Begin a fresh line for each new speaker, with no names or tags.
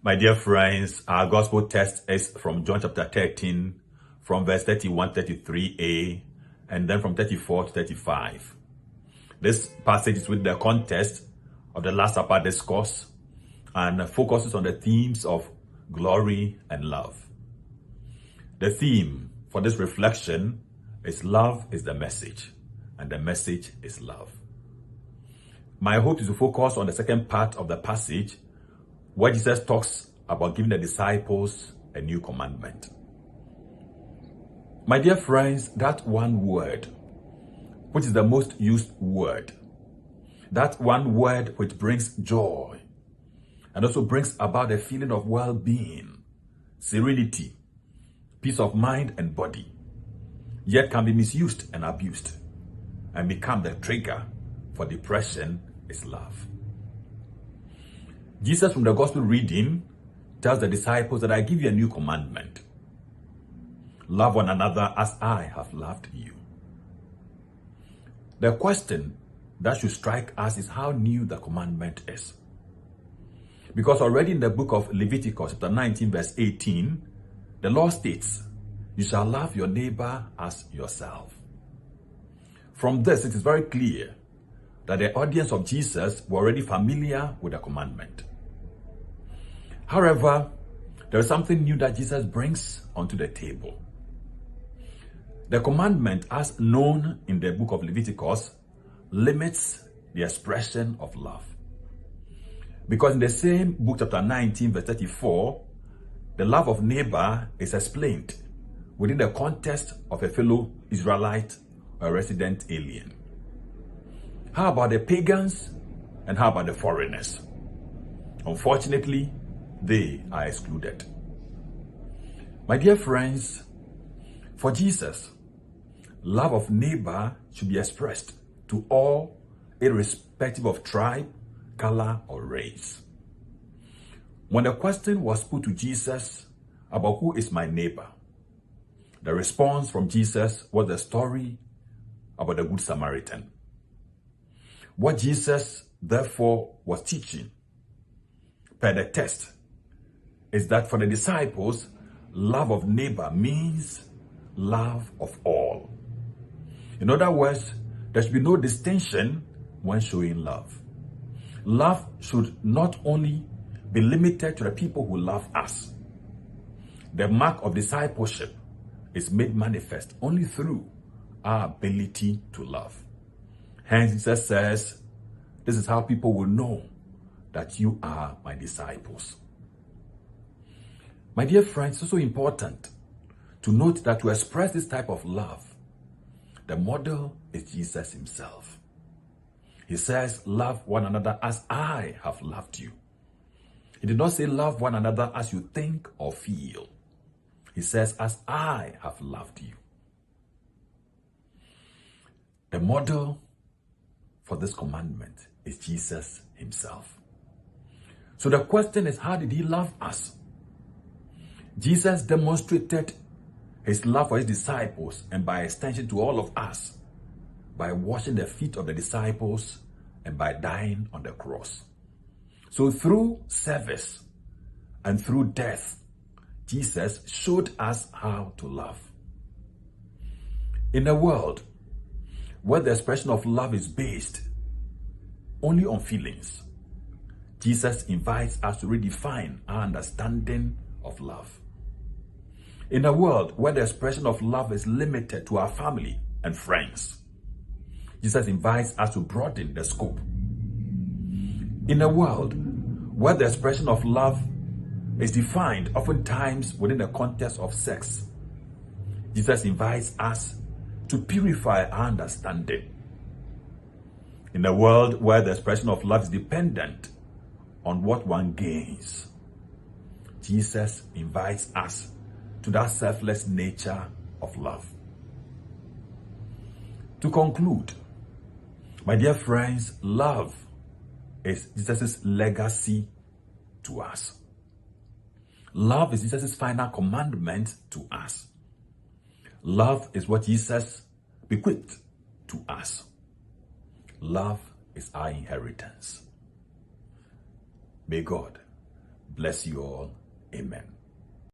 My dear friends, our gospel text is from John chapter 13, from verse 31, 33a, and then from 34 to 35. This passage is with the context of the Last Supper discourse and focuses on the themes of glory and love. The theme for this reflection is love is the message, and the message is love. My hope is to focus on the second part of the passage where Jesus talks about giving the disciples a new commandment. My dear friends, that one word, which is the most used word, that one word which brings joy and also brings about a feeling of well-being, serenity, peace of mind and body, yet can be misused and abused and become the trigger for depression, is love. Jesus from the gospel reading tells the disciples that I give you a new commandment. Love one another as I have loved you. The question that should strike us is how new the commandment is. Because already in the book of Leviticus, chapter 19, verse 18, the law states, you shall love your neighbor as yourself. From this, it is very clear that the audience of Jesus were already familiar with the commandment. However, there is something new that Jesus brings onto the table. The commandment, as known in the book of Leviticus, limits the expression of love. Because in the same book, chapter 19, verse 34, the love of neighbor is explained within the context of a fellow Israelite or a resident alien. How about the pagans and how about the foreigners? Unfortunately, they are excluded. My dear friends, for Jesus, love of neighbor should be expressed to all, irrespective of tribe, color, or race. When the question was put to Jesus about who is my neighbor, the response from Jesus was the story about the Good Samaritan. What Jesus, therefore, was teaching, per the text, is that for the disciples, love of neighbor means love of all. In other words, there should be no distinction when showing love. Love should not only be limited to the people who love us. The mark of discipleship is made manifest only through our ability to love. Hence, Jesus says, this is how people will know that you are my disciples. My dear friends, it's also important to note that to express this type of love, the model is Jesus himself. He says, love one another as I have loved you. He did not say love one another as you think or feel. He says, as I have loved you. The model for this commandment is Jesus himself. So the question is, how did he love us? Jesus demonstrated his love for his disciples and by extension to all of us by washing the feet of the disciples and by dying on the cross. So through service and through death, Jesus showed us how to love. In a world where the expression of love is based only on feelings, Jesus invites us to redefine our understanding of love. In a world where the expression of love is limited to our family and friends, Jesus invites us to broaden the scope. In a world where the expression of love is defined oftentimes within the context of sex, Jesus invites us to purify our understanding. In a world where the expression of love is dependent on what one gains, Jesus invites us to that selfless nature of love. To conclude, my dear friends, love is Jesus' legacy to us. Love is Jesus' final commandment to us. Love is what Jesus bequeathed to us. Love is our inheritance. May God Bless you all. Amen.